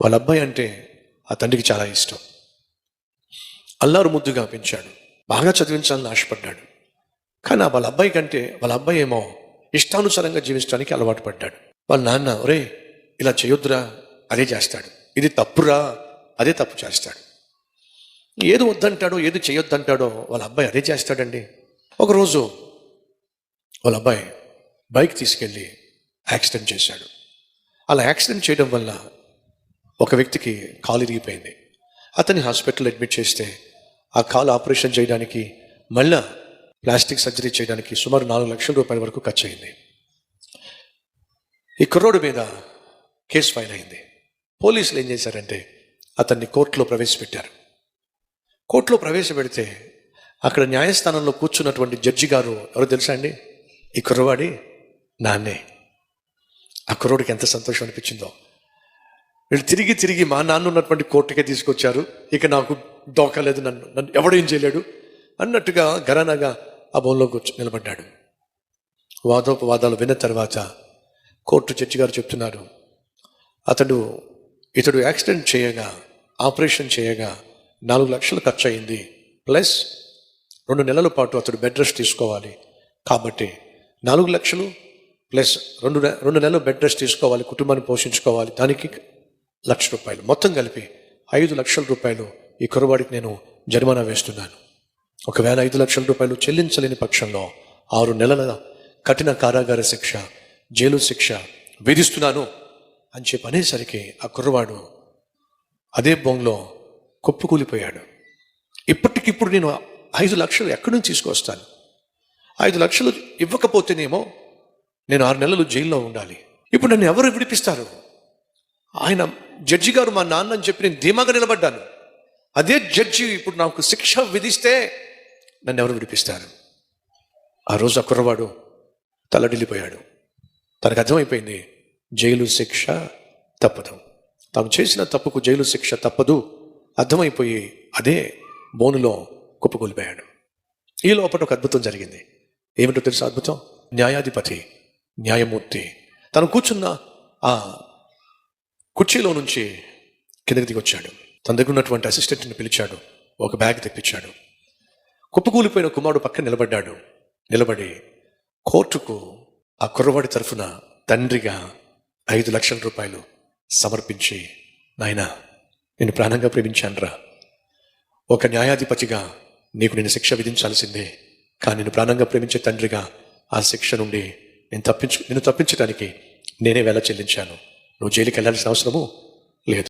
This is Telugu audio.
వాళ్ళ అబ్బాయి అంటే ఆ తండ్రికి చాలా ఇష్టం. అల్లారు ముద్దుగా పెంచాడు, బాగా చదివించాలని ఆశపడ్డాడు. కానీ వాళ్ళ అబ్బాయి కంటే వాళ్ళ అబ్బాయి ఏమో ఇష్టానుసారంగా జీవించడానికి అలవాటు పడ్డాడు. వాళ్ళ నాన్న ఒరే ఇలా చేయొద్దురా అదే చేస్తాడు, ఇది తప్పురా అదే తప్పు చేస్తాడు, ఏది వద్దంటాడో ఏది చేయొద్దంటాడో వాళ్ళ అబ్బాయి అదే చేస్తాడండి. ఒకరోజు వాళ్ళ అబ్బాయి బైక్ తీసుకెళ్ళి యాక్సిడెంట్ చేశాడు. అలా యాక్సిడెంట్ చేయడం వల్ల ఒక వ్యక్తికి కాలు ఇరిగిపోయింది. అతన్ని హాస్పిటల్లో అడ్మిట్ చేస్తే ఆ కాలు ఆపరేషన్ చేయడానికి మళ్ళా ప్లాస్టిక్ సర్జరీ చేయడానికి సుమారు 4 లక్షల రూపాయల వరకు ఖర్చు అయింది. ఈ కుర్రోడు మీద కేసు ఫైల్ అయింది. పోలీసులు ఏం చేశారంటే అతన్ని కోర్టులో ప్రవేశపెట్టారు. కోర్టులో ప్రవేశపెడితే అక్కడ న్యాయస్థానంలో కూర్చున్నటువంటి జడ్జి గారు ఎవరో తెలుసా అండి? ఈ కుర్రవాడి నాన్నే. ఆ కుర్రోడికి ఎంత సంతోషం అనిపించిందో. వీళ్ళు తిరిగి తిరిగి మా నాన్న ఉన్నటువంటి కోర్టుకే తీసుకొచ్చారు, ఇక నాకు దోకలేదు, నన్ను ఎవడేం చేయలేడు అన్నట్టుగా గరానాగా ఆ బోన్లో నిలబడ్డాడు. వాదోపవాదాలు విన్న తర్వాత కోర్టు జడ్జి గారు చెప్తున్నారు, ఇతడు యాక్సిడెంట్ చేయగా ఆపరేషన్ చేయగా 4 లక్షలు ఖర్చు అయింది, ప్లస్ 2 నెలల పాటు అతడు బెడ్ రెస్ట్ తీసుకోవాలి. కాబట్టి 4 లక్షలు ప్లస్ 2 నెలలు బెడ్ రెస్ట్ తీసుకోవాలి, కుటుంబాన్ని పోషించుకోవాలి, దానికి 1 లక్ష రూపాయలు, మొత్తం కలిపి 5 లక్షల రూపాయలు ఈ కుర్రవాడికి నేను జరిమానా వేస్తున్నాను. ఒకవేళ 5 లక్షల రూపాయలు చెల్లించలేని పక్షంలో 6 నెలల కఠిన కారాగార శిక్ష, జైలు శిక్ష విధిస్తున్నాను అని చెప్పి అనేసరికి ఆ కుర్రవాడు అదే బొంగులో కుప్పకూలిపోయాడు. ఇప్పటికిప్పుడు నేను 5 లక్షలు ఎక్కడి నుంచి తీసుకొస్తాను? 5 లక్షలు ఇవ్వకపోతేనేమో నేను 6 నెలలు జైల్లో ఉండాలి. ఇప్పుడు నన్ను ఎవరు విడిపిస్తారు? ఆయన జడ్జి గారు మా నాన్న అని చెప్పి నేను ధీమాగా నిలబడ్డాను. అదే జడ్జి ఇప్పుడు నాకు శిక్ష విధిస్తే నన్ను ఎవరు విడిపిస్తారు? ఆ రోజు ఆ కుర్రవాడు తలడిల్లిపోయాడు. తనకు అర్థమైపోయింది, జైలు శిక్ష తప్పదు, తాను చేసిన తప్పుకు జైలు శిక్ష తప్పదు అర్థమైపోయి అదే బోనులో కుప్పకూలిపోయాడు. ఈ లోపల ఒక అద్భుతం జరిగింది. ఏమిటో తెలుసా అద్భుతం? న్యాయాధిపతి, న్యాయమూర్తి తను కూర్చున్న ఆ కుర్చీలో నుంచి కిందకి దిగి వచ్చాడు. తన దగ్గర ఉన్నటువంటి అసిస్టెంట్ని పిలిచాడు, ఒక బ్యాగ్ తెప్పించాడు. కుప్పకూలిపోయిన కుమారుడు పక్కన నిలబడి కోర్టుకు ఆ కుర్రవాడి తరఫున తండ్రిగా 5 లక్షల రూపాయలు సమర్పించి, నాయనా నేను ప్రాణంగా ప్రేమించానురా, ఒక న్యాయాధిపతిగా నీకు నేను శిక్ష విధించాల్సిందే, కానీ నేను ప్రాణంగా ప్రేమించే తండ్రిగా ఆ శిక్ష నుండి నేను తప్పించడానికి నేనే వేళ చెల్లించాను. నువ్వు జైలుకి వెళ్ళాల్సిన అవసరము లేదు.